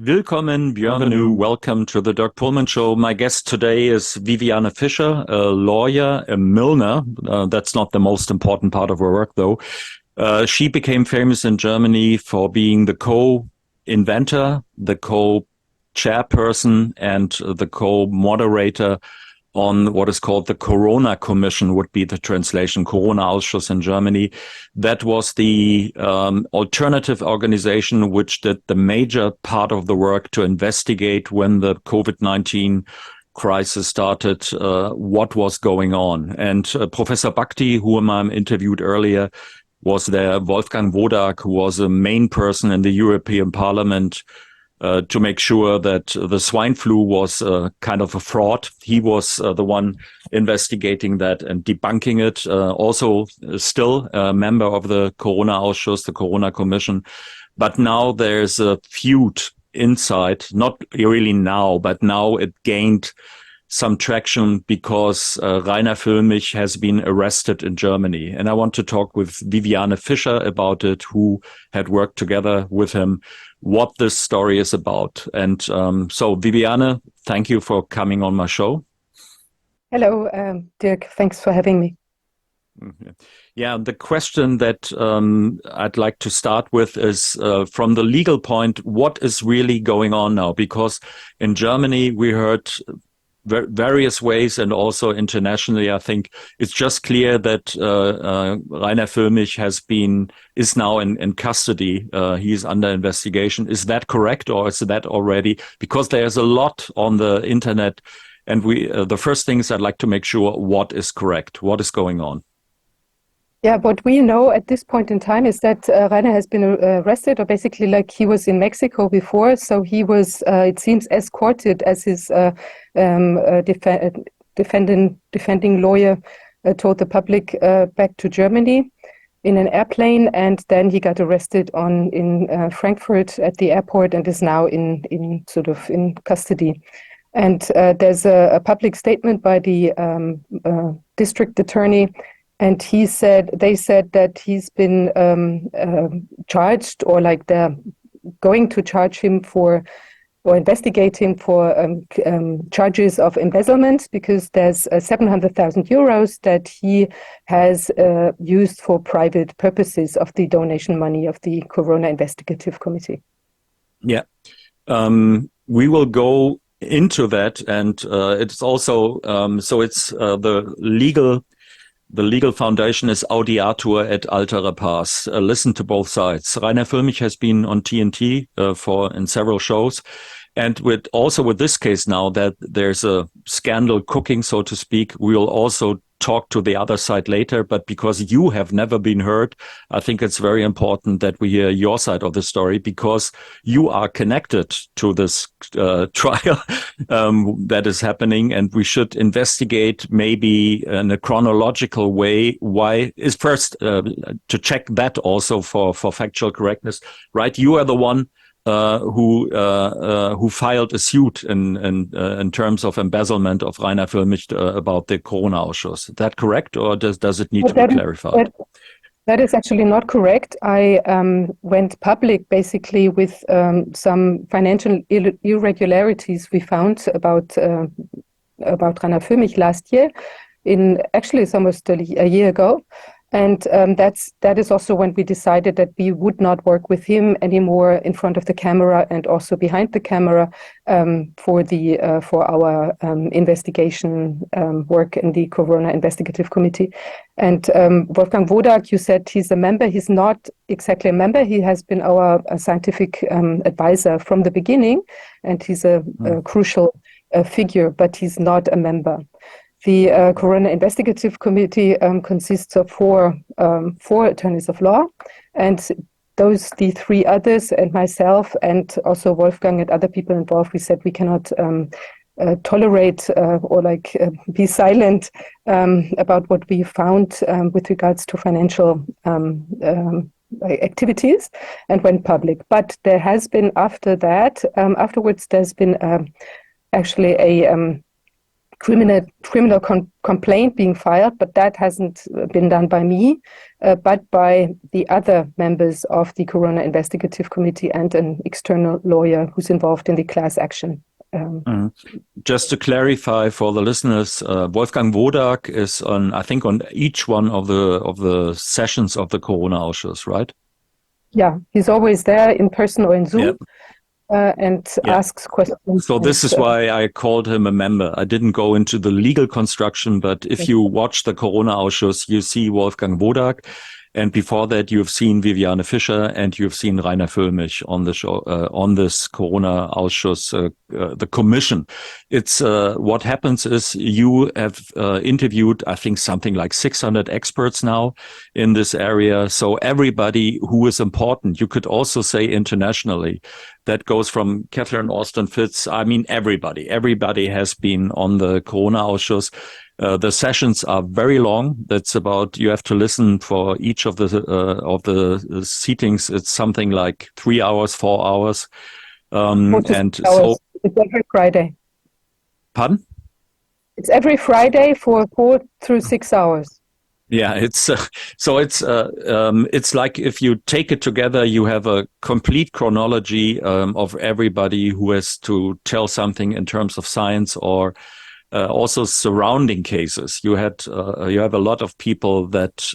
Willkommen, bienvenue, welcome to the Dirk Pullman Show. My guest today is Viviane Fischer, a lawyer, a milliner. That's not the most important part of her work, though. She became famous in Germany for being the co-inventor, the co-chairperson, and the co-moderator on what is called the Corona Commission, would be the translation, Corona-Ausschuss in Germany. That was the alternative organization which did the major part of the work to investigate when the COVID-19 crisis started, what was going on. And Professor Bhakti, whom I interviewed earlier, was there. Wolfgang Wodak, who was a main person in the European Parliament to make sure that the swine flu was kind of a fraud. He was the one investigating that and debunking it. Also still a member of the Corona-Ausschuss, the Corona Commission. But now there's a feud inside, not really now, but now it gained some traction because Reiner Fuellmich has been arrested in Germany. And I want to talk with Viviane Fischer about it, who had worked together with him, what this story is about. And so, Viviane, thank you for coming on my show. Hello, Dirk. Thanks for having me. Yeah, the question that I'd like to start with is from the legal point, what is really going on now? Because in Germany, we heard various ways, and also internationally, I think it's just clear that Reiner Fuellmich is now in custody. He's under investigation. Is that correct, or is that already? Because there's a lot on the internet, and the first thing is I'd like to make sure what is correct, what is going on. Yeah, what we know at this point in time is that Reiner has been arrested, or basically like he was in Mexico before. So he was, it seems, escorted as his defending lawyer told the public back to Germany in an airplane. And then he got arrested in Frankfurt at the airport and is now in custody. And there's a public statement by the district attorney. And they said that he's been charged, or like they're going to charge him or investigate him for charges of embezzlement, because there's 700,000 euros that he has used for private purposes of the donation money of the Corona Investigative Committee. Yeah, we will go into that, and it's also so it's the legal foundation is Audiatur et altera pars. Listen to both sides. Reiner Fuellmich has been on TNT in several shows. And with this case now that there's a scandal cooking, so to speak, we'll also talk to the other side later. But because you have never been heard, I think it's very important that we hear your side of the story, because you are connected to this trial that is happening. And we should investigate maybe in a chronological way why is first to check that also for factual correctness, right? You are the one who filed a suit in terms of embezzlement of Reiner Fuellmich about the Corona-Ausschuss. Is that correct, or does it need to be clarified? That is actually not correct. I went public basically with some financial irregularities we found about Reiner Fuellmich last year. It's almost a year ago. And that is also when we decided that we would not work with him anymore in front of the camera and also behind the camera for our investigation work in the Corona Investigative Committee. And Wolfgang Wodak, you said he's a member. He's not exactly a member. He has been our scientific advisor from the beginning, and he's a crucial figure, but he's not a member. The Corona Investigative Committee consists of four attorneys of law, and the three others and myself and also Wolfgang and other people involved, we said we cannot tolerate or be silent about what we found with regards to financial activities, and went public. But there has been afterwards, there's been actually criminal complaint being filed, but that hasn't been done by me, but by the other members of the Corona Investigative Committee and an external lawyer who's involved in the class action. Just to clarify for the listeners, Wolfgang Wodak is I think on each one of the sessions of the Corona-Ausschuss, right? Yeah, he's always there in person or in Zoom. Yep. And asks questions. So this is why I called him a member. I didn't go into the legal construction, but if you watch the Corona-Ausschuss, you see Wolfgang Wodak. And before that, you've seen Viviane Fischer and you've seen Reiner Fuellmich on the show, on this Corona-Ausschuss, the commission. It's, what happens is you have interviewed, I think, something like 600 experts now in this area. So everybody who is important, you could also say internationally, that goes from Catherine Austin-Fitz. I mean, everybody has been on the Corona-Ausschuss. The sessions are very long. That's about, you have to listen for each of the seatings. It's something like 3 hours, 4 hours. And so it's every Friday. Pardon? It's every Friday for 4 through 6 hours. Yeah, it's it's like if you take it together, you have a complete chronology of everybody who has to tell something in terms of science or also surrounding cases. You have a lot of people that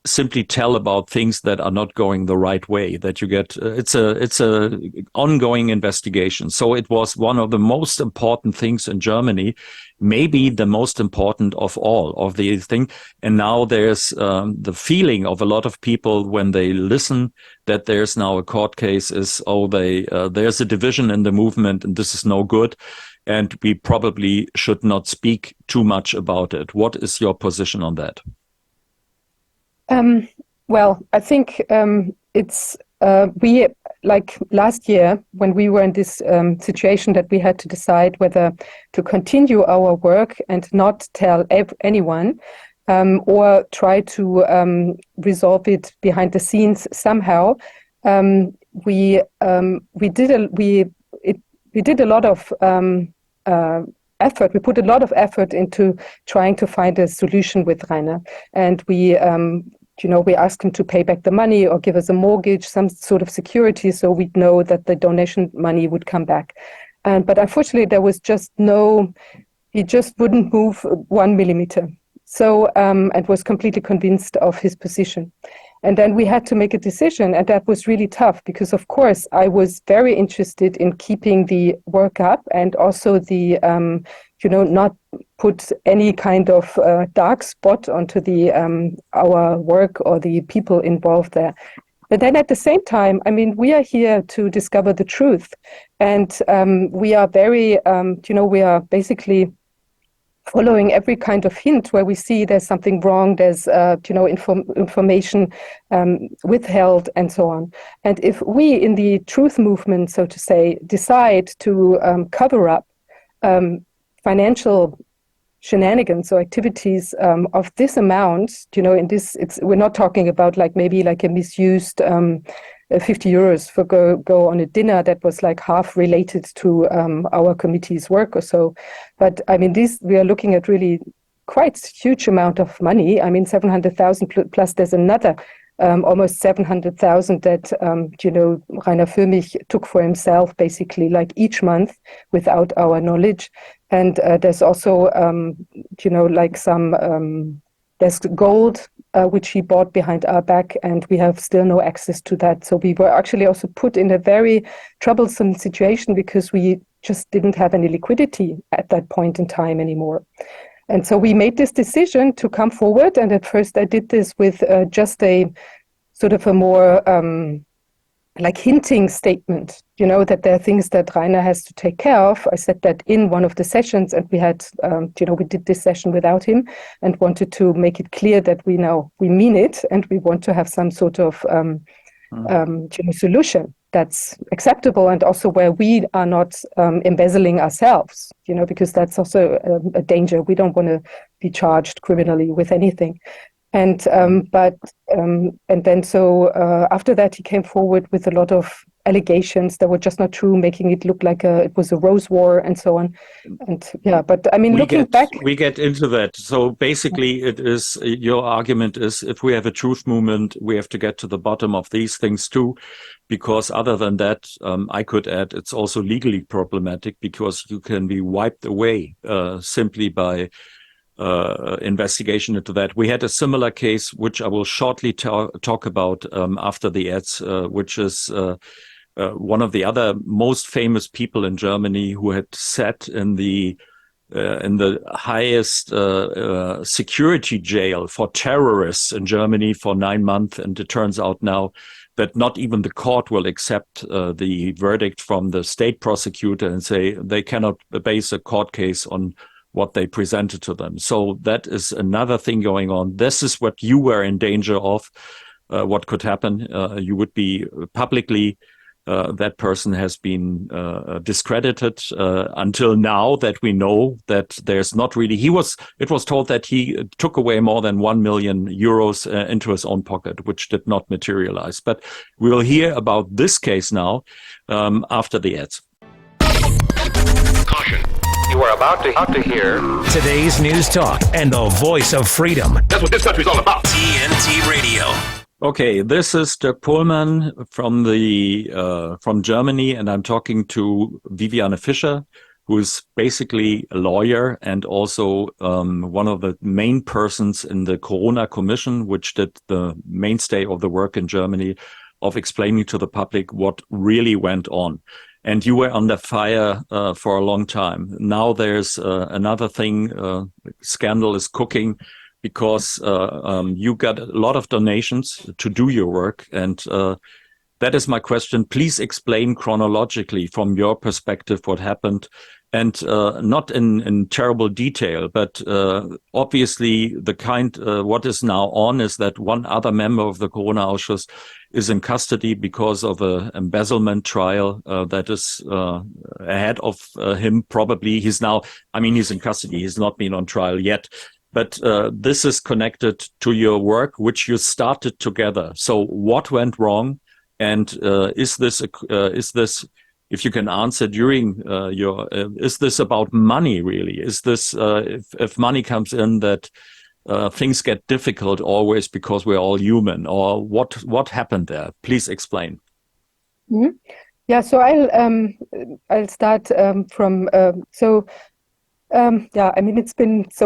simply tell about things that are not going the right way, that you get, it's a ongoing investigation. So it was one of the most important things in Germany, maybe the most important of all of these things. And now there's the feeling of a lot of people when they listen that there's now a court case is, there's a division in the movement and this is no good. And we probably should not speak too much about it. What is your position on that? Well, I think it's we, like last year when we were in this situation that we had to decide whether to continue our work and not tell anyone or try to resolve it behind the scenes somehow. We did a lot of effort. We put a lot of effort into trying to find a solution with Reiner, and we asked him to pay back the money or give us a mortgage, some sort of security, so we'd know that the donation money would come back. But unfortunately, there was just he just wouldn't move 1 millimeter. So, and was completely convinced of his position. And then we had to make a decision, and that was really tough because, of course, I was very interested in keeping the work up and also the, not put any kind of dark spot onto the our work or the people involved there. But then at the same time, I mean, we are here to discover the truth, and we are very, we are basically following every kind of hint where we see there's something wrong, there's, information withheld and so on. And if we in the truth movement, so to say, decide to cover up financial shenanigans or activities of this amount, in this, we're not talking about maybe a misused 50 euros for go on a dinner that was half related to our committee's work or so. But I mean, we are looking at really quite huge amount of money. I mean, 700,000 plus there's another almost 700,000 that, Reiner Fuellmich took for himself basically each month without our knowledge. And there's also, there's gold, which he bought behind our back, and we have still no access to that. So we were actually also put in a very troublesome situation because we just didn't have any liquidity at that point in time anymore. And so we made this decision to come forward. And at first I did this with just a sort of a more hinting statement, that there are things that Reiner has to take care of. I said that in one of the sessions, and we had, we did this session without him and wanted to make it clear that we mean it and we want to have some sort of solution that's acceptable and also where we are not embezzling ourselves, because that's also a danger. We don't want to be charged criminally with anything. And then after that, he came forward with a lot of allegations that were just not true, making it look like it was a rose war and so on. And yeah, but I mean, looking back, we get into that. So basically, it is your argument is if we have a truth movement, we have to get to the bottom of these things too, because other than that, I could add it's also legally problematic because you can be wiped away simply by investigation into that. We had a similar case, which I will shortly talk about after the ads, which is one of the other most famous people in Germany who had sat in the highest security jail for terrorists in Germany for 9 months. And it turns out now that not even the court will accept the verdict from the state prosecutor and say they cannot base a court case on what they presented to them. So that is another thing going on. This is what you were in danger of, what could happen. You would be publicly, that person has been discredited until now that we know that there's not really, it was told that he took away more than 1 million euros into his own pocket, which did not materialize. But we will hear about this case now after the ads. Caution. You are about to hear today's news talk and the voice of freedom. That's what this country's all about. TNT Radio. Okay, this is Dirk Pohlmann from Germany, and I'm talking to Viviane Fischer, who is basically a lawyer and also one of the main persons in the Corona Commission, which did the mainstay of the work in Germany of explaining to the public what really went on. And you were under fire for a long time. Now there's another thing, scandal is cooking because you got a lot of donations to do your work. And that is my question. Please explain chronologically from your perspective what happened. And not in terrible detail, but obviously what is now on is that one other member of the Corona-Ausschuss is in custody because of an embezzlement trial that is ahead of him. Probably he's in custody. He's not been on trial yet. But this is connected to your work, which you started together. So what went wrong? And is this, if you can answer during is this about money really? Is this, if money comes in that things get difficult always because we're all human, or what happened there? Please explain. Mm-hmm. Yeah, so I'll start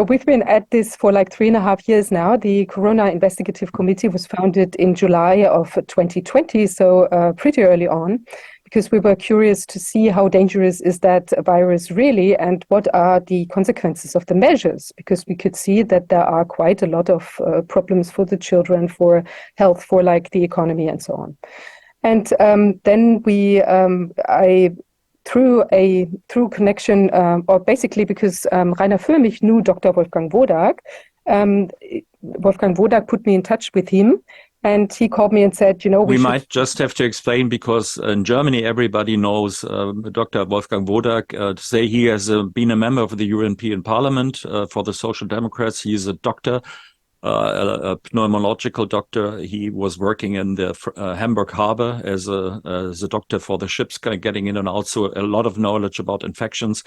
we've been at this for like 3.5 years now. The Corona Investigative Committee was founded in July of 2020, so pretty early on, because we were curious to see how dangerous is that virus really and what are the consequences of the measures, because we could see that there are quite a lot of problems for the children, for health, for like the economy and so on. And then through connection, or basically because Reiner Fuellmich knew Dr. Wolfgang Wodak, Wolfgang Wodak put me in touch with him, and he called me and said, we might just have to explain, because in Germany, everybody knows Dr. Wolfgang Wodak. To say he has been a member of the European Parliament for the Social Democrats. He is a doctor, a pneumological doctor. He was working in the Hamburg harbor as a doctor for the ships getting in and out, so a lot of knowledge about infections.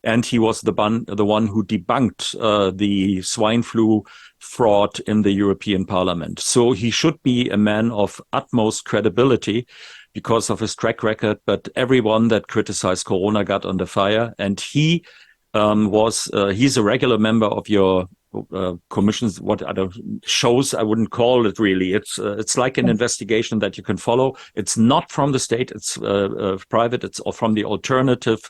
And he was the one who debunked the swine flu fraud in the European Parliament. So he should be a man of utmost credibility because of his track record. But everyone that criticized Corona got under fire. And he he's a regular member of your commissions, shows, I wouldn't call it really. It's like an investigation that you can follow. It's not from the state, it's private, it's from the alternative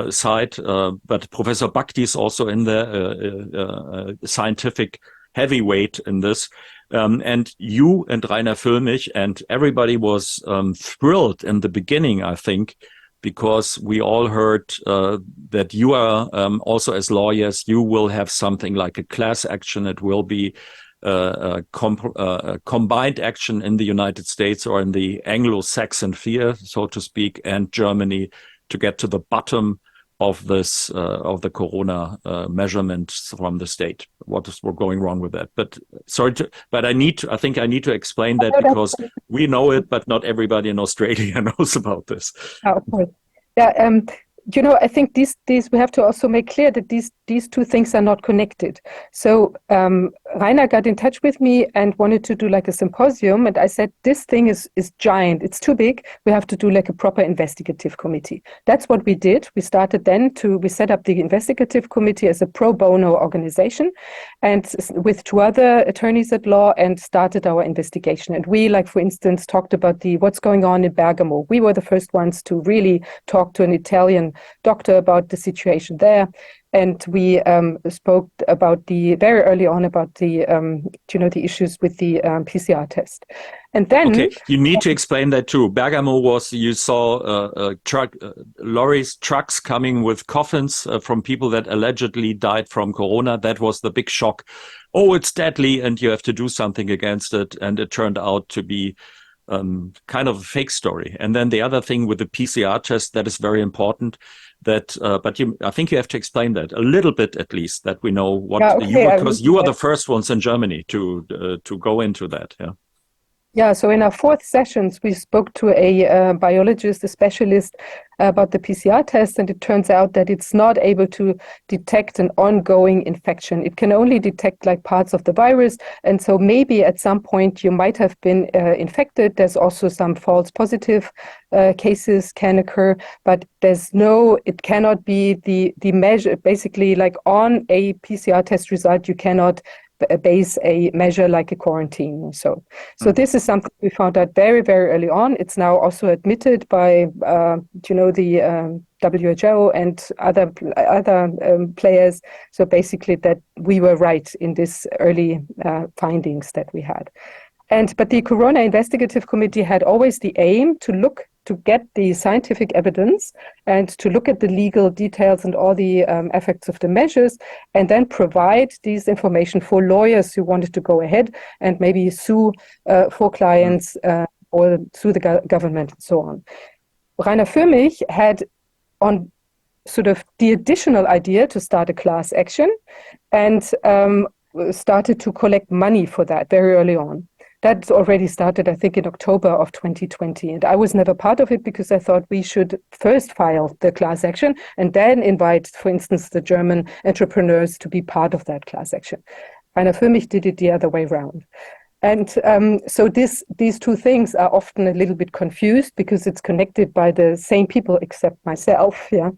side. But Professor Bhakti is also in there, scientific heavyweight in this. And you and Reiner Fuellmich and everybody was thrilled in the beginning, I think, because we all heard that you are also, as lawyers, you will have something like a class action. It will be a combined action in the United States or in the Anglo-Saxon sphere, so to speak, and Germany, to get to the bottom of this of the corona measurements from the state. What is going wrong with that? But I think I need to explain that because we know it, but not everybody in Australia knows about this. Oh, of course. Yeah, I think these we have to also make clear that these two things are not connected. So Reiner got in touch with me and wanted to do like a symposium, and I said, this thing is giant, it's too big, we have to do like a proper investigative committee. That's what we did. We started then we set up the investigative committee as a pro bono organization, and with two other attorneys at law, and started our investigation. And we, like, for instance, talked about what's going on in Bergamo. We were the first ones to really talk to an Italian doctor about the situation there. And we spoke about very early on about the issues with the PCR test. And then... Okay, you need to explain that too. Bergamo you saw trucks coming with coffins from people that allegedly died from corona. That was the big shock. Oh, it's deadly and you have to do something against it. And it turned out to be kind of a fake story. And then the other thing with the PCR test that is very important, but I think you have to explain that a little bit at least, that we know what because you are the first ones in Germany to go into that. Yeah. Yeah, so in our fourth sessions, we spoke to a biologist, a specialist, about the PCR test, and it turns out that it's not able to detect an ongoing infection. It can only detect like parts of the virus, and so maybe at some point you might have been infected. There's also some false positive cases can occur, but it cannot be the measure. Basically, like on a PCR test result, you cannot base a measure like a quarantine. So this is something we found out very, very early on. It's now also admitted by the WHO and other players. So basically, that we were right in this early findings that we had. But the Corona Investigative Committee had always the aim to get the scientific evidence and to look at the legal details and all the effects of the measures, and then provide these information for lawyers who wanted to go ahead and maybe sue for clients or sue the government and so on. Reiner Fuellmich had on sort of the additional idea to start a class action and started to collect money for that very early on. That already started, I think, in October of 2020. And I was never part of it because I thought we should first file the class action and then invite, for instance, the German entrepreneurs to be part of that class action. Reiner Fuellmich did it the other way around. And so these two things are often a little bit confused because it's connected by the same people except myself. Yeah.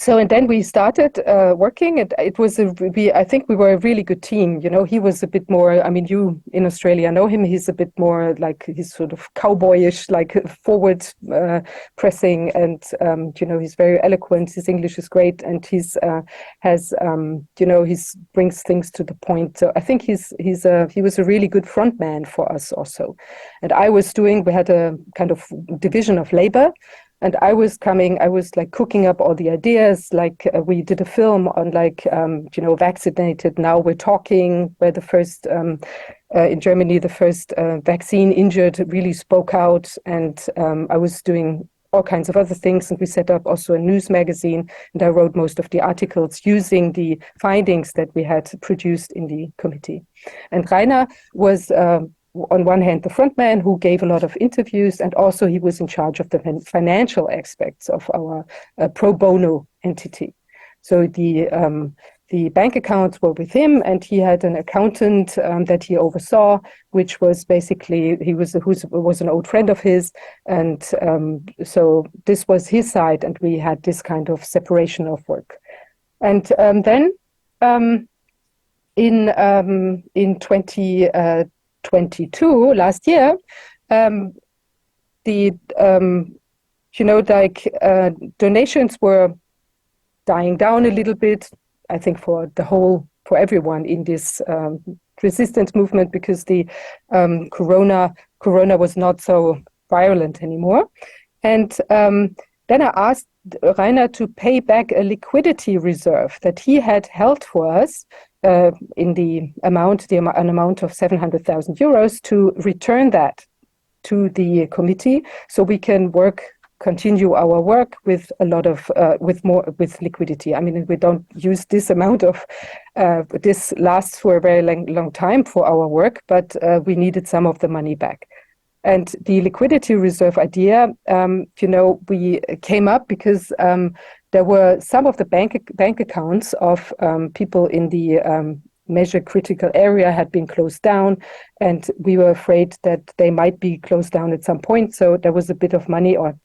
And then we started working, and it was I think we were a really good team. He was a bit more, I mean, you in Australia know him, he's a bit more like, he's sort of cowboyish, like forward pressing, and, he's very eloquent, his English is great, and he brings things to the point. So I think he was a really good front man for us also. And we had a kind of division of labor. And I was like cooking up all the ideas, like we did a film on vaccinated, now we're talking, where the first, in Germany, the first vaccine injured really spoke out. And I was doing all kinds of other things. And we set up also a news magazine, and I wrote most of the articles using the findings that we had produced in the committee. And Reiner was on one hand, the front man who gave a lot of interviews, and also he was in charge of the financial aspects of our pro bono entity. So the bank accounts were with him, and he had an accountant that he oversaw, which was basically, who was an old friend of his. And so this was his side, and we had this kind of separation of work. And then in 2022, last year, donations were dying down a little bit, I think for everyone in this resistance movement, because the corona was not so violent anymore. And then I asked Reiner to pay back a liquidity reserve that he had held for us in an amount of 700,000 euros, to return that to the committee so we can work continue our work with a lot of with liquidity. I mean, we don't use this amount of this lasts for a very long time for our work, but we needed some of the money back. And the liquidity reserve idea, we came up because there were some of the bank accounts of people in the measure critical area had been closed down, and we were afraid that they might be closed down at some point. So there was a bit of money, or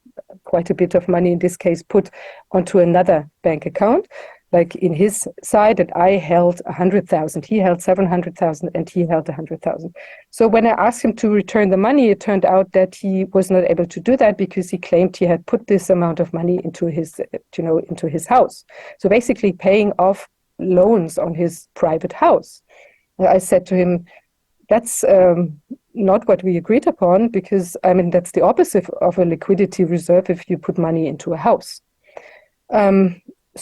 quite a bit of money in this case, put onto another bank account. Like in his side, that I held 100,000, he held 700,000, and he held 100,000. So when I asked him to return the money, it turned out that he was not able to do that because he claimed he had put this amount of money into his, into his house. So basically paying off loans on his private house. I said to him, that's not what we agreed upon, because I mean, that's the opposite of a liquidity reserve if you put money into a house.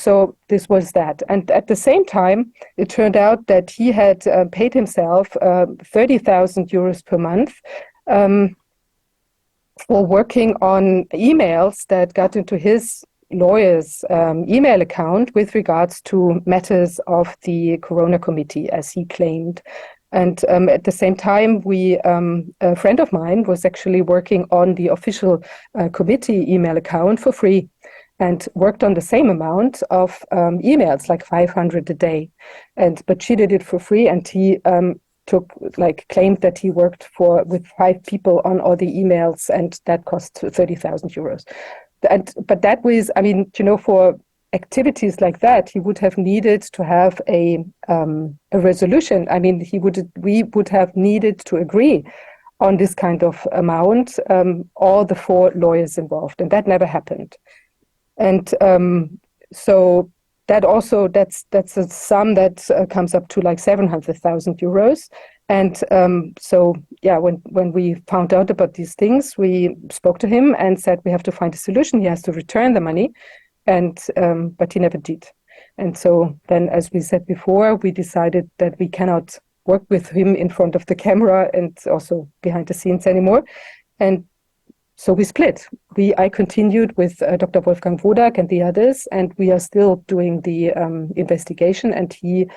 So this was that. And at the same time, it turned out that he had paid himself 30,000 euros per month for working on emails that got into his lawyer's email account with regards to matters of the Corona Committee, as he claimed. And at the same time, a friend of mine was actually working on the official committee email account for free, and worked on the same amount of emails, like 500 a day. But she did it for free, and he claimed that he worked with 5 people on all the emails, and that cost 30,000 euros. But that was, I mean, for activities like that, he would have needed to have a resolution. I mean, we would have needed to agree on this kind of amount, all the 4 lawyers involved, and that never happened. And so that's a sum that comes up to like 700,000 euros. And so, yeah, when we found out about these things, we spoke to him and said we have to find a solution. He has to return the money, but he never did. And so then, as we said before, we decided that we cannot work with him in front of the camera and also behind the scenes anymore. And so we split. I continued with Dr. Wolfgang Wodak and the others, and we are still doing the investigation. And he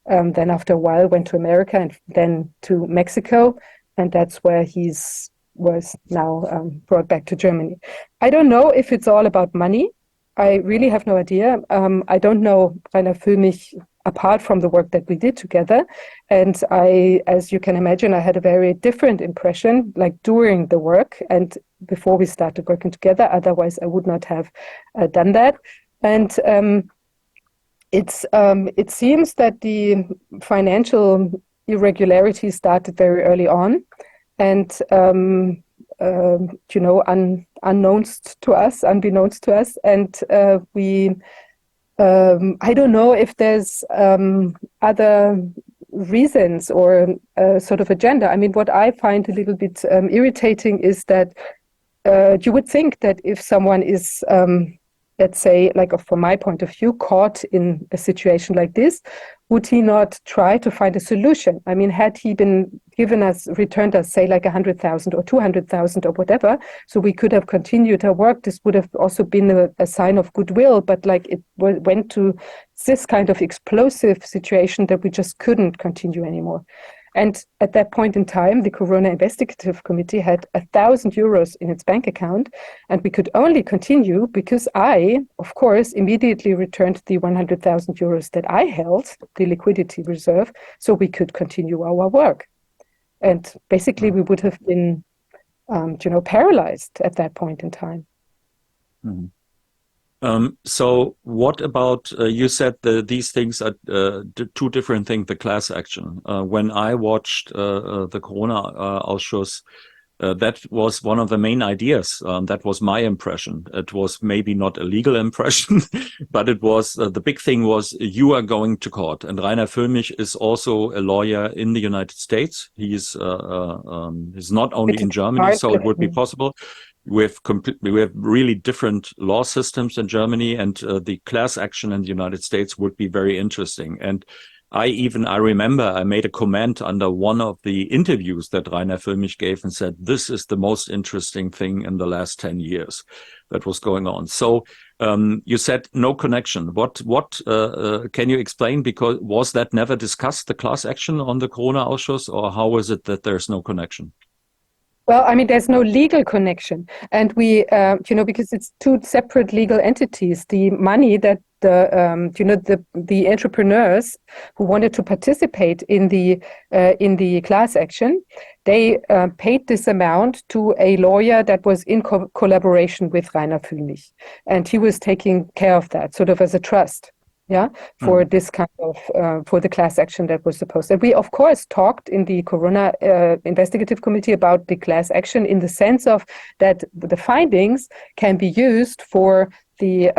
then, after a while, went to America and then to Mexico, and that's where was now brought back to Germany. I don't know if it's all about money. I really have no idea. I don't know Reiner Fuellmich apart from the work that we did together. And as you can imagine, I had a very different impression, like during the work and before we started working together. Otherwise, I would not have done that. And it seems that the financial irregularities started very early on, and unbeknownst to us, and we. I don't know if there's other reasons or sort of agenda. I mean, what I find a little bit irritating is that you would think that if someone is, let's say, like from my point of view, caught in a situation like this, would he not try to find a solution? I mean, had he been returned us, say, like 100,000 or 200,000 or whatever, so we could have continued our work, this would have also been a sign of goodwill, but like it went to this kind of explosive situation that we just couldn't continue anymore. And at that point in time, the Corona Investigative Committee had 1,000 euros in its bank account, and we could only continue because I, of course, immediately returned the 100,000 euros that I held, the liquidity reserve, so we could continue our work. And basically, we would have been, paralyzed at that point in time. Mm-hmm. So what about, you said these things are 2 different things, the class action. When I watched the Corona-Ausschuss, that was one of the main ideas. That was my impression. It was maybe not a legal impression, but it was, the big thing was you are going to court. And Reiner Fuellmich is also a lawyer in the United States. He's not only in Germany, so it would be possible. We have really different law systems in Germany, and the class action in the United States would be very interesting. And I remember I made a comment under one of the interviews that Reiner Fuellmich gave and said, this is the most interesting thing in the last 10 years. that was going on. So you said no connection. What can you explain? Because was that never discussed, the class action on the Corona-Ausschuss, or how is it that there's no connection? Well, I mean, there's no legal connection, and we, because it's two separate legal entities. The money that the entrepreneurs who wanted to participate in the class action, they paid this amount to a lawyer that was in collaboration with Reiner Fuellmich, and he was taking care of that, sort of as a trust. Yeah, for this kind of for the class action that was supposed. And we, of course, talked in the Corona Investigative Committee about the class action in the sense of that the findings can be used for the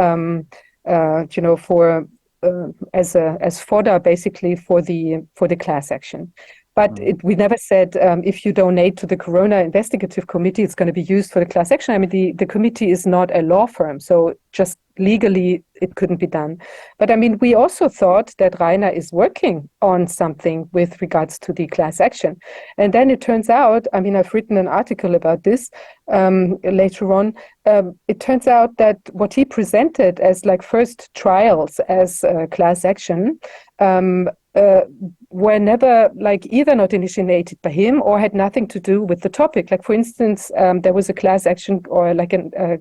as fodder basically for the class action. But we never said if you donate to the Corona Investigative Committee, it's going to be used for the class action. I mean, the committee is not a law firm, so just legally it couldn't be done. But I mean, we also thought that Reiner is working on something with regards to the class action. And then it turns out, I mean, I've written an article about this later on. It turns out that what he presented as like first trials as class action were never like either not initiated by him or had nothing to do with the topic. Like, for instance, there was a class action or like a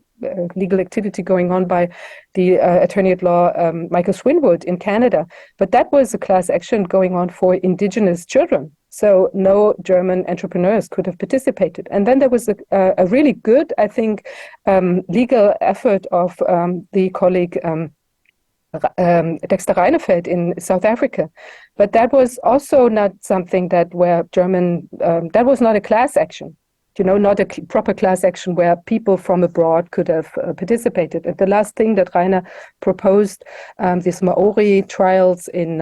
legal activity going on by the attorney at law Michael Swinwood in Canada, but that was a class action going on for indigenous children. So no German entrepreneurs could have participated. And then there was a really good, I think, legal effort of the colleague Dexter Reinefeld in South Africa. But that was also not something that that was not a class action, not a proper class action where people from abroad could have participated. And the last thing that Reiner proposed, these Maori trials in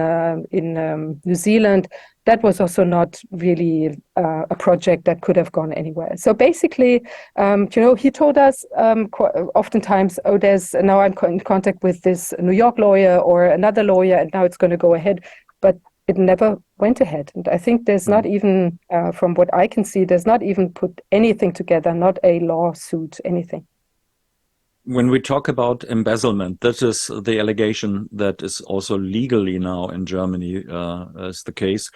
New Zealand, that was also not really a project that could have gone anywhere. So basically, he told us oftentimes, now I'm in contact with this New York lawyer or another lawyer, and now it's going to go ahead. But it never went ahead. And I think there's not even, from what I can see, there's not even put anything together, not a lawsuit, anything. When we talk about embezzlement, this is the allegation that is also legally now in Germany as the case.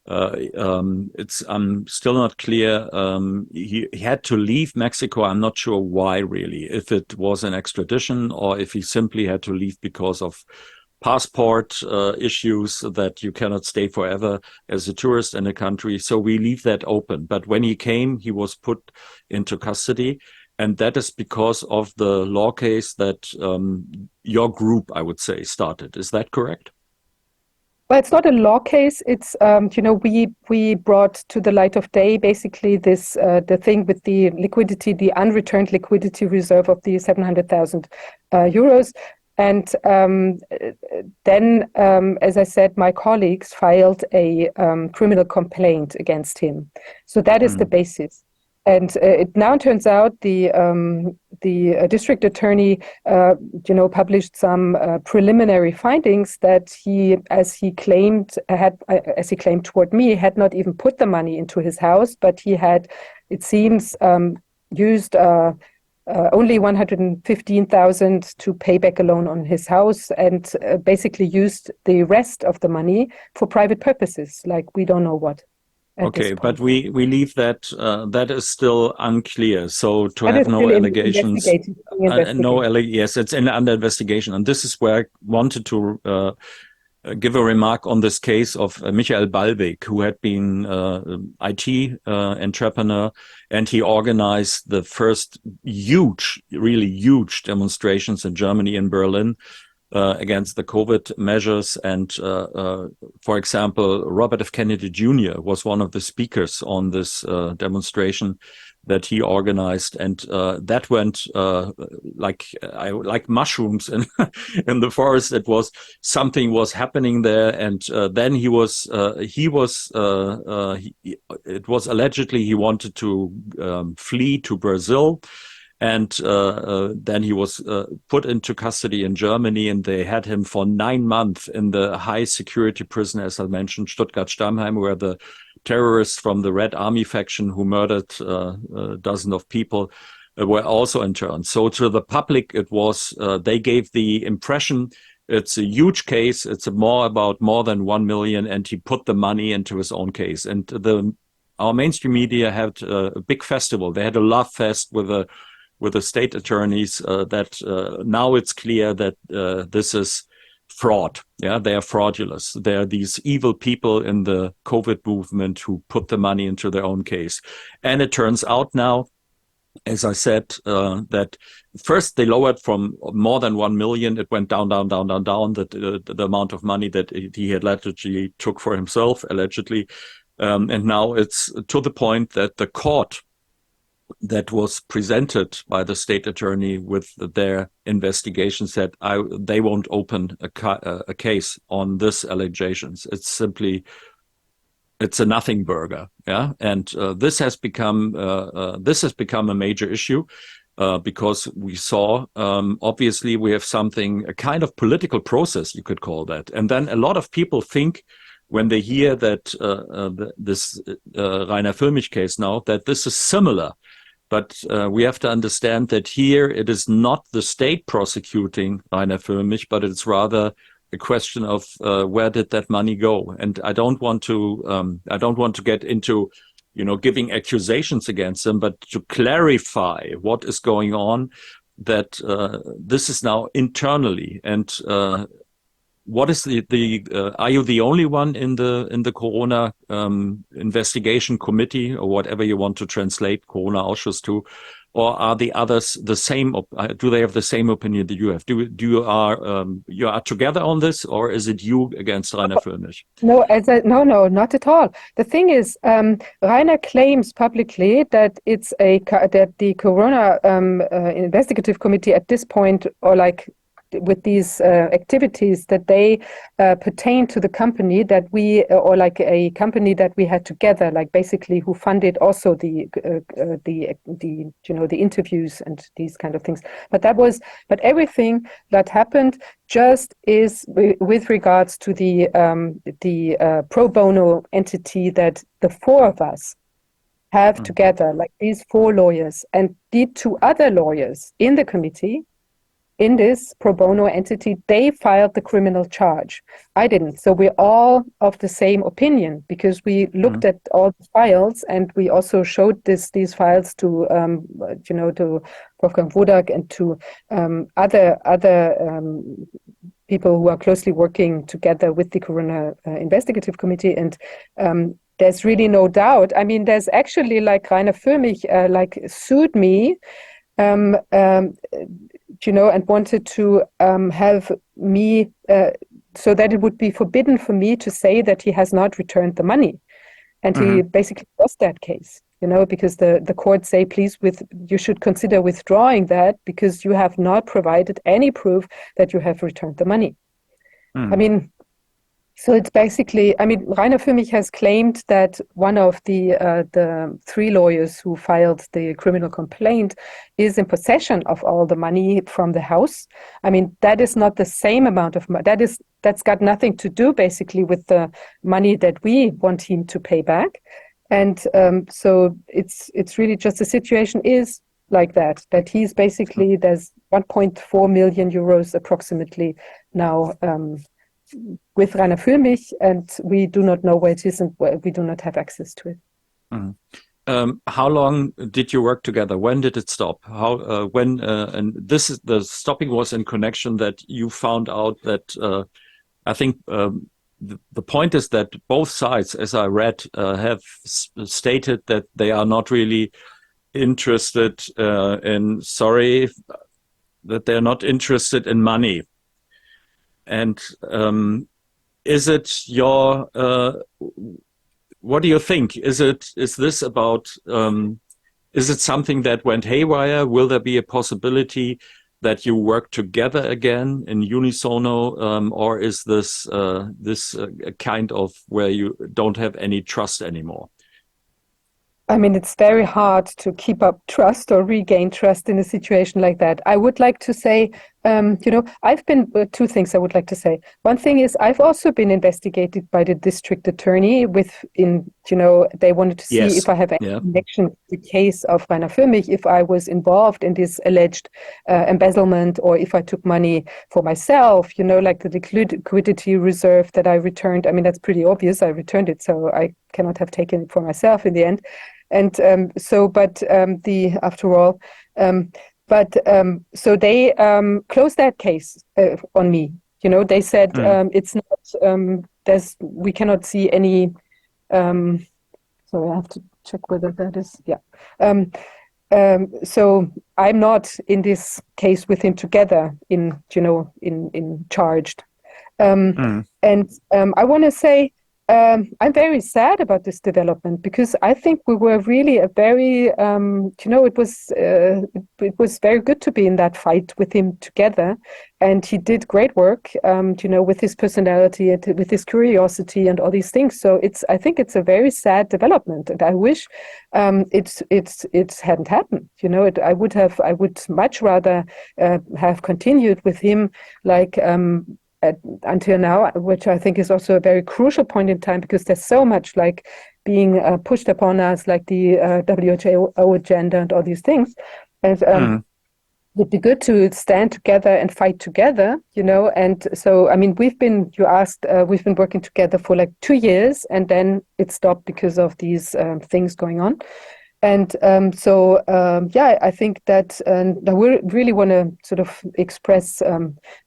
I'm still not clear. He had to leave Mexico. I'm not sure why really, if it was an extradition or if he simply had to leave because of passport issues that you cannot stay forever as a tourist in a country. So we leave that open. But when he came, he was put into custody. And that is because of the law case that your group, I would say, started. Is that correct? Well, it's not a law case. It's, we brought to the light of day, basically this, the thing with the liquidity, the unreturned liquidity reserve of the 700,000 euros. And then, as I said, my colleagues filed a criminal complaint against him. So that is the basis. And it now turns out the district attorney, published some preliminary findings that he, as he claimed toward me, had not even put the money into his house, but he had, it seems, used only 115,000 to pay back a loan on his house, and basically used the rest of the money for private purposes, like we don't know what. Okay, but we leave that. That is still unclear. So to have no allegations, yes, it's under investigation, and this is where I wanted to give a remark on this case of Michael Ballweg, who had been IT entrepreneur, and he organized the first really huge demonstrations in Germany, in Berlin, against the COVID measures. And, for example, Robert F. Kennedy Jr. was one of the speakers on this demonstration that he organized. And that went like mushrooms in the forest. Something was happening there. And then it was allegedly he wanted to flee to Brazil. And then he was put into custody in Germany, and they had him for 9 months in the high security prison, as I mentioned, Stuttgart-Stammheim, where the terrorists from the Red Army faction who murdered dozens of people were also interned. So to the public, it was they gave the impression it's a huge case. It's more than 1 million, and he put the money into his own case. And our mainstream media had a big festival. They had a love fest with the state attorneys. That now it's clear that this is fraud. Yeah, they are fraudulent. They are these evil people in the COVID movement who put the money into their own case. And it turns out now, as I said, that first they lowered from more than 1 million. It went down, the amount of money that he had allegedly took for himself, and now it's to the point that the court that was presented by the state attorney with their investigation said they won't open a case on this allegations. It's a nothing burger, yeah, and this has become a major issue because we saw obviously we have a kind of political process, you could call that, and then a lot of people think when they hear that this Reiner Fuellmich case now that this is similar, but we have to understand that here it is not the state prosecuting Reiner Fuellmich, but it's rather a question of where did that money go? And I don't want to get into, giving accusations against them, but to clarify what is going on, that this is now internally. And what is are you the only one in the Corona investigation committee, or whatever you want to translate Corona Ausschuss to? Or are the others the same? Do they have the same opinion that you have? You are together on this, or is it you against Reiner Fuellmich? No, not at all. The thing is, Reiner claims publicly that that the Corona investigative committee at this point, or with these activities, that they pertain to the company that or a company that we had together, basically who funded also the interviews and these kind of things. But everything that happened just is with regards to the pro bono entity that the four of us have together, these 4 lawyers, and the 2 other lawyers in the committee. In this pro bono entity, they filed the criminal charge. I didn't. So we're all of the same opinion, because we looked at all the files, and we also showed these files to to Wolfgang Wodak and to other people who are closely working together with the Corona Investigative Committee. And there's really no doubt. I mean, there's actually Reiner Fuellmich sued me. And wanted to have me so that it would be forbidden for me to say that he has not returned the money. And he basically lost that case, because the court say, please, you should consider withdrawing that, because you have not provided any proof that you have returned the money. I mean, so it's basically, Reiner Fuellmich has claimed that one of the 3 lawyers who filed the criminal complaint is in possession of all the money from the house. I mean, that is not the same amount of money. That's got nothing to do basically with the money that we want him to pay back. And so it's really just the situation is like that he's basically, there's 1.4 million euros approximately now with Reiner Fuellmich, and we do not know where it is, and we do not have access to it. How long did you work together? When did it stop? And the stopping was in connection that you found out that I think the point is that both sides, as I read, have stated that they are not really interested that they're not interested in money. And is it what do you think? Is this about, is it something that went haywire? Will there be a possibility that you work together again in unisono, or is this a kind of where you don't have any trust anymore? I mean, it's very hard to keep up trust or regain trust in a situation like that. I would like to say I've been two things I would like to say. One thing is I've also been investigated by the district attorney they wanted to see Yes. if I have any Yeah. connection with the case of Reiner Fuellmich, if I was involved in this alleged embezzlement, or if I took money for myself, like the liquidity reserve that I returned. I mean, that's pretty obvious. I returned it, so I cannot have taken it for myself in the end. And after all, so they closed that case on me. They said it's not. We cannot see any. So I have to check whether that is. Yeah. So I'm not in this case with him together in charged. And I want to say I'm very sad about this development, because I think we were really a very, it was very good to be in that fight with him together, and he did great work, with his personality and with his curiosity and all these things. So I think it's a very sad development, and I wish it hadn't happened. I would much rather have continued with him, like. Until now, which I think is also a very crucial point in time, because there's so much like being pushed upon us, like the WHO agenda and all these things. And it'd be good to stand together and fight together, And so, I mean, we've been working together for like 2 years, and then it stopped because of these things going on. And I think that I really want to sort of express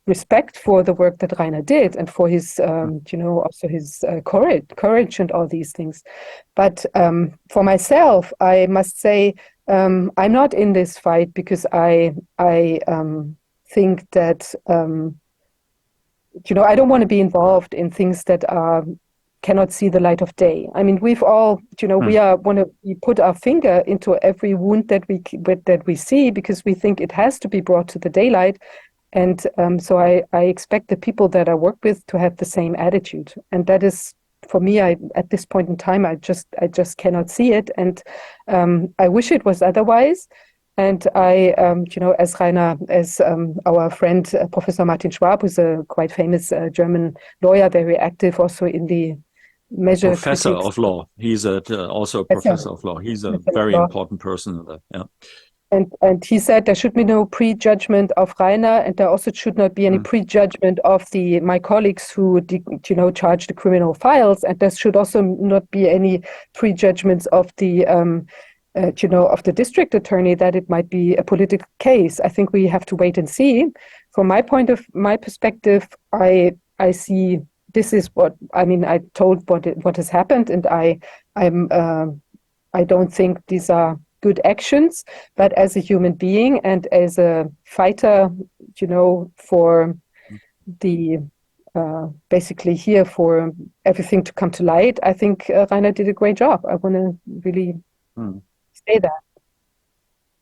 respect for the work that Reiner did, and for his, also his courage and all these things. But for myself, I must say I'm not in this fight because I think that I don't want to be involved in things that cannot see the light of day. I mean, we've all, we put our finger into every wound that we see, because we think it has to be brought to the daylight. And so I expect the people that I work with to have the same attitude. And that is, for me, at this point in time, I just cannot see it. And I wish it was otherwise. And I, as our friend, Professor Martin Schwab, who's a quite famous German lawyer, very active also in the measure professor critiques. of law. He's also a professor of law. He's a very important person in that. Yeah. And he said there should be no prejudgment of Reiner, and there also should not be any prejudgment of my colleagues who charge the criminal files, and there should also not be any prejudgments of the of the district attorney that it might be a political case. I think we have to wait and see. From my perspective, I see. This is what I mean. I told what has happened, and I don't think these are good actions. But as a human being and as a fighter, for the basically here for everything to come to light, I think Reiner did a great job. I want to really say that.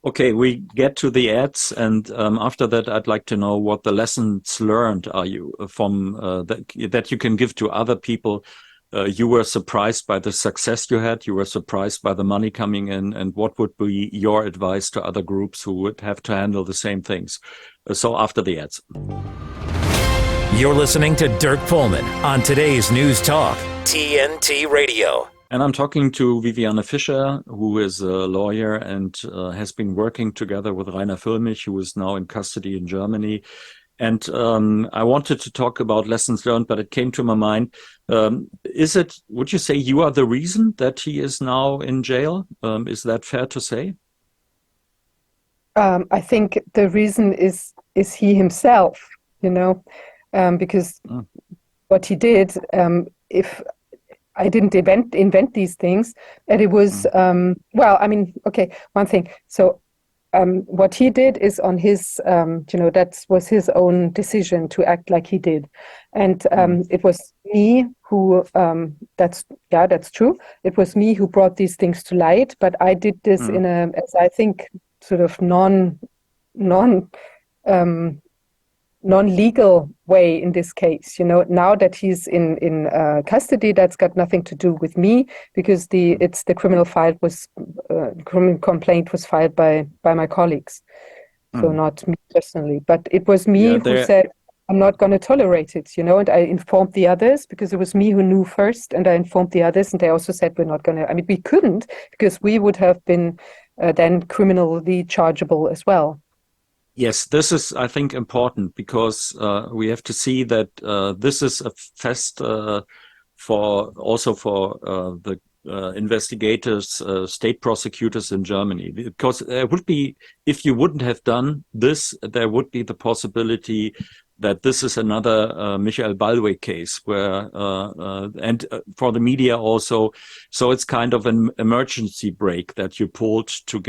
Okay, we get to the ads, and after that, I'd like to know what the lessons learned are you from that you can give to other people. You were surprised by the success you had. You were surprised by the money coming in, and what would be your advice to other groups who would have to handle the same things? So after the ads. You're listening to Dirk Pohlmann on today's News Talk, TNT Radio. And I'm talking to Viviane Fischer, who is a lawyer and has been working together with Reiner Fuellmich, who is now in custody in Germany. And I wanted to talk about lessons learned, but it came to my mind. Would you say you are the reason that he is now in jail? Is that fair to say? I think the reason is he himself, because what he did, if I didn't invent these things, and it was, one thing. So what he did is on his, that was his own decision to act like he did. And it was me who, that's true. It was me who brought these things to light, but I did this in as I think, sort of non-legal way in this case. Now that he's in custody, that's got nothing to do with me, because the criminal complaint was filed by my colleagues. So not me personally, but it was me who said, I'm not going to tolerate it, and I informed the others because it was me who knew first, and I informed the others, and they also said we're not going to, we couldn't, because we would have been then criminally chargeable as well. Yes, this is, I think, important because we have to see that this is a fest for the investigators, state prosecutors in Germany, because there would be, if you wouldn't have done this, there would be the possibility that this is another Michael Ballweg case where, and for the media also, so it's kind of an emergency brake that you pulled to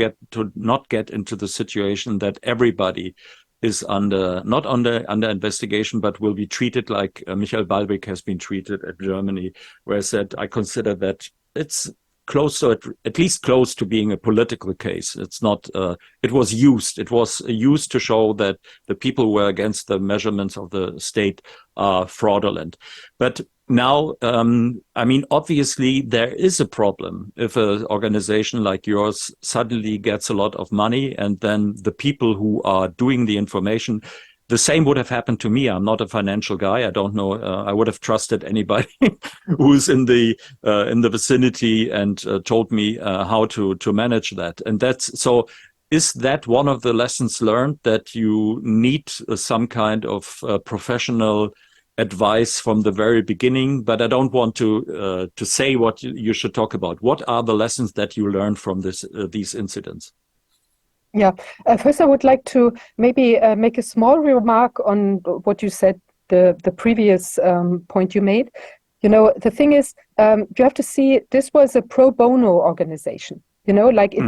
not get into the situation that everybody is not under investigation, but will be treated like Michael Ballweg has been treated in Germany, where I said, I consider that it's close to at least close to being a political case. It's not, it was used to show that the people who were against the measurements of the state are fraudulent. But now, obviously there is a problem if an organization like yours suddenly gets a lot of money and then the people who are doing the information. The same would have happened to me. I'm not a financial guy. I don't know. I would have trusted anybody who's in the vicinity and told me how to manage that. And that's so. Is that one of the lessons learned, that you need some kind of professional advice from the very beginning? But I don't want to say what you should talk about. What are the lessons that you learned from these incidents? Yeah. First, I would like to maybe make a small remark on what you said, the previous point you made. The thing is, you have to see, this was a pro bono organization. It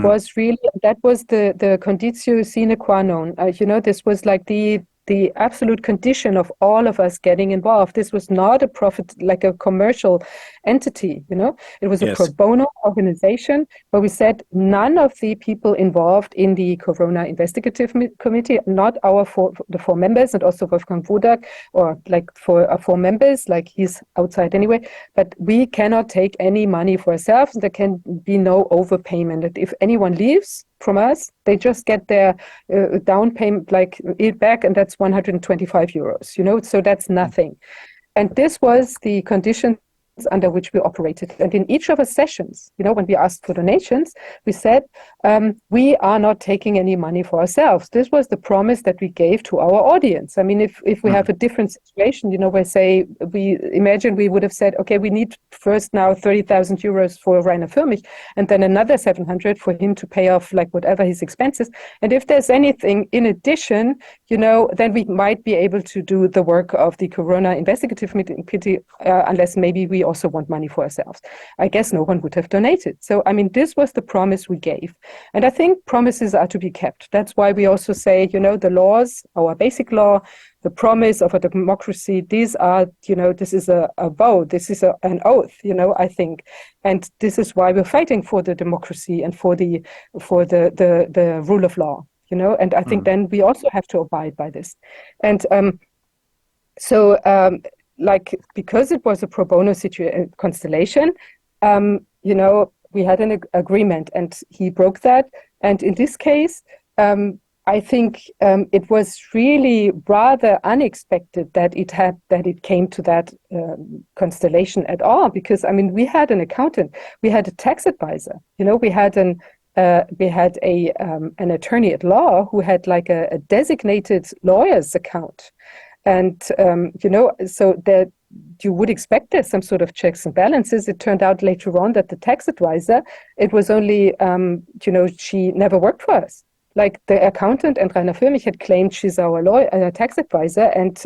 was really, that was the conditio sine qua non. This was like the absolute condition of all of us getting involved. This was not a profit, like a commercial entity, It was a pro bono organization where we said none of the people involved in the Corona Investigative Committee, not the four members, and also Wolfgang Wodak, or like for 4 members, like he's outside anyway, but we cannot take any money for ourselves. There can be no overpayment. And if anyone leaves from us, they just get their down payment, like it back, and that's 125 euros, so that's nothing. And this was the conditions under which we operated. And in each of our sessions, when we asked for donations, we said, we are not taking any money for ourselves. This was the promise that we gave to our audience. If we have a different situation, where say, we imagine we would have said, okay, we need first now 30,000 euros for Reiner Fuellmich, and then another 700 for him to pay off like whatever his expenses. And if there's anything in addition, then we might be able to do the work of the Corona Investigative Committee, unless maybe we also want money for ourselves. I guess no one would have donated. So, this was the promise we gave. And I think promises are to be kept. That's why we also say, the laws, our basic law, the promise of a democracy, these are, this is a vow, this is an oath, I think. And this is why we're fighting for the democracy and for the rule of law, and I think then we also have to abide by this. And because it was a pro bono constellation, we had an agreement, and he broke that. And in this case, I think it was really rather unexpected that it came to that constellation at all. Because we had an accountant, we had a tax advisor, we had an attorney at law who had like a designated lawyer's account. And, so that you would expect there's some sort of checks and balances. It turned out later on that the tax advisor, it was only, she never worked for us. Like the accountant and Reiner Fuellmich had claimed she's our lawyer, tax advisor, and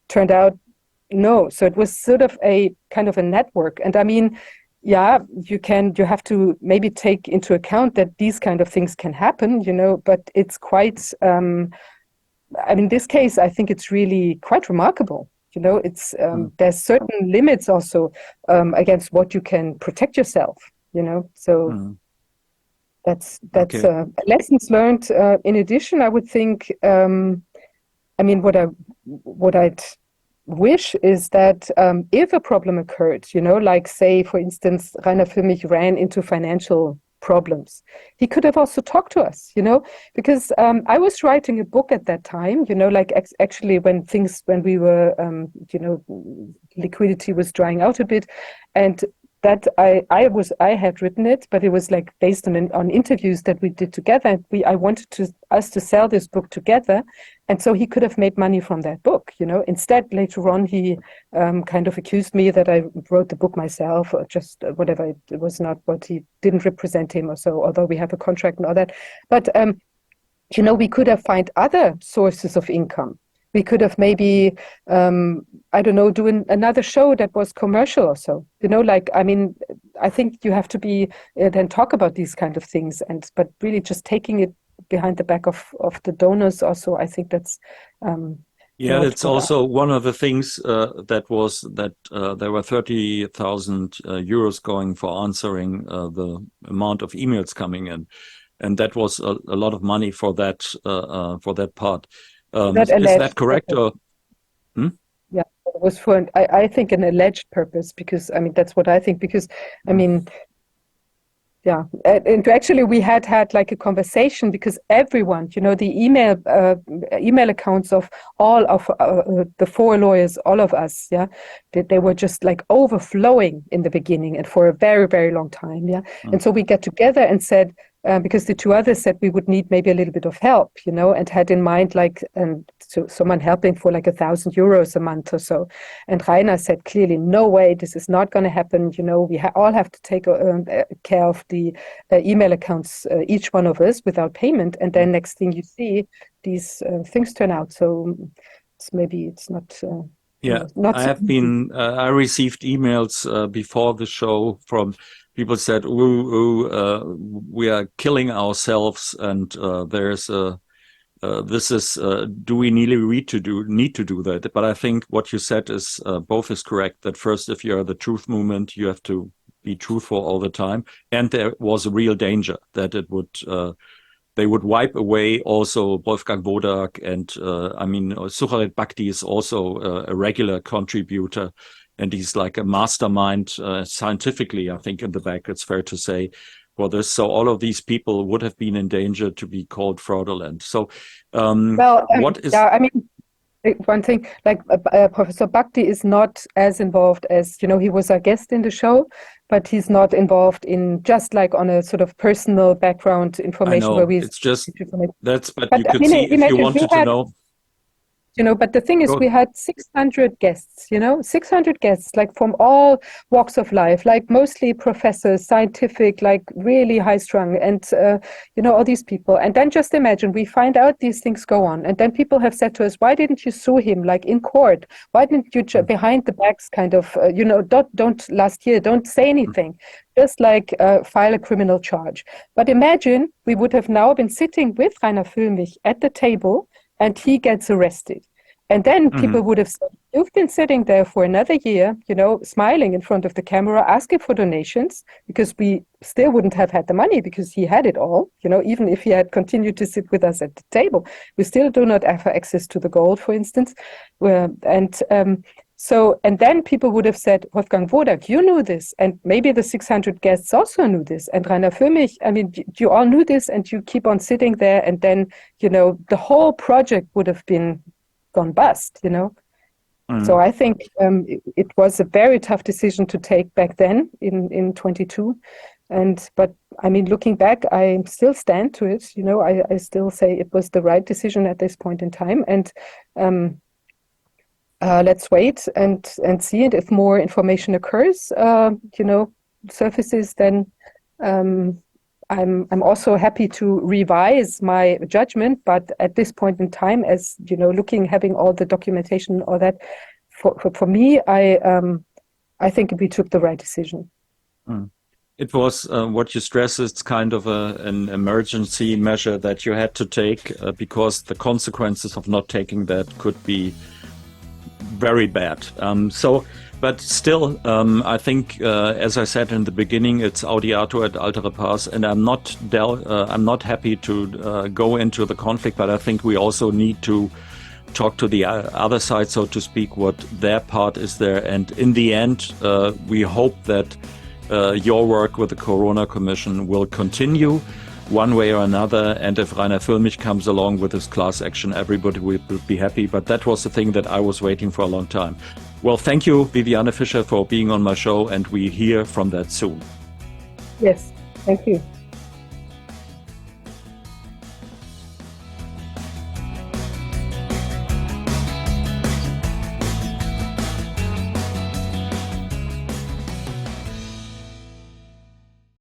turned out no. So it was sort of a kind of a network. And you have to maybe take into account that these kind of things can happen, but it's quite, this case, I think it's really quite remarkable. It's there's certain limits also against what you can protect yourself. So that's okay. Lessons learned. In addition, I would think, what I'd wish is that if a problem occurred, like say for instance, Reiner Fuellmich ran into financial problems. He could have also talked to us, because I was writing a book at that time, like actually when we were, liquidity was drying out a bit, and that I had written it, but it was like based on interviews that we did together. I wanted us to sell this book together, and so he could have made money from that book. Instead, later on, he kind of accused me that I wrote the book myself, or just whatever. It was not what he didn't represent him or so. Although we have a contract and all that, but we could have found other sources of income. We could have maybe, I don't know, doing another show that was commercial or so. I think you have to be then talk about these kind of things, but really just taking it behind the back of the donors also. I think that's. It's also one of the things that there were 30,000 euros going for answering the amount of emails coming in, and that was a lot of money for that part. Is that correct? Or, Yeah, it was for, I think, an alleged purpose, because, that's what I think, because, yeah. And actually we had like a conversation, because everyone, the email accounts of all of the 4 lawyers, all of us, yeah, they were just like overflowing in the beginning and for a very, very long time, yeah. And so we got together and said, because the 2 others said we would need maybe a little bit of help, and had in mind so someone helping for like 1,000 euros a month or so. And Reiner said clearly, no way, this is not going to happen. We all have to take care of the email accounts, each one of us, without payment. And then next thing you see, these things turn out. So it's not. Not I have been. I received emails before the show from people said, we are killing ourselves, and there's this is. Do we need to do that? But I think what you said is both is correct. That first, if you're the truth movement, you have to be truthful all the time, and there was a real danger that it would. They would wipe away also Wolfgang Wodak, and Sucharit Bhakti is also a regular contributor, and he's like a mastermind scientifically, I think, in the back, it's fair to say, for this. So all of these people would have been in danger to be called fraudulent. So what is... Yeah, one thing, like Professor Bhakti is not as involved as, he was a guest in the show, but he's not involved in just like on a sort of personal background information. I know, where we. It's just but you could see if you wanted to know. But the thing is, we had 600 guests, 600 guests, like from all walks of life, like mostly professors, scientific, like really high strung, and, all these people. And then just imagine, we find out these things go on. And then people have said to us, why didn't you sue him, like in court? Why didn't you, behind the backs, kind of, don't last year, don't say anything, just like file a criminal charge. But imagine we would have now been sitting with Reiner Fuellmich at the table, and he gets arrested. And then people would have said, you've been sitting there for another year, smiling in front of the camera, asking for donations, because we still wouldn't have had the money because he had it all, even if he had continued to sit with us at the table. We still do not have access to the gold, for instance. And then people would have said, Wolfgang Wodak, you knew this, and maybe the 600 guests also knew this, and Reiner Fuellmich, you all knew this, and you keep on sitting there, and then, the whole project would have been gone bust, So I think it was a very tough decision to take back then in 22. But looking back, I still stand to it, I still say it was the right decision at this point in time. And let's wait and see it. If more information occurs, surfaces, then I'm also happy to revise my judgment. But at this point in time, as having all the documentation, all that, for me, I think we took the right decision. It was what you stress. It's kind of an emergency measure that you had to take because the consequences of not taking that could be very bad. But still, I think, as I said in the beginning, it's audiatur et altera pars, and I'm not happy to go into the conflict, but I think we also need to talk to the other side, so to speak, what their part is there. And in the end, we hope that your work with the Corona Commission will continue one way or another. And if Reiner Fuellmich comes along with his class action, everybody will be happy. But that was the thing that I was waiting for a long time. Well, thank you, Viviane Fischer, for being on my show, and we hear from that soon. Yes, thank you.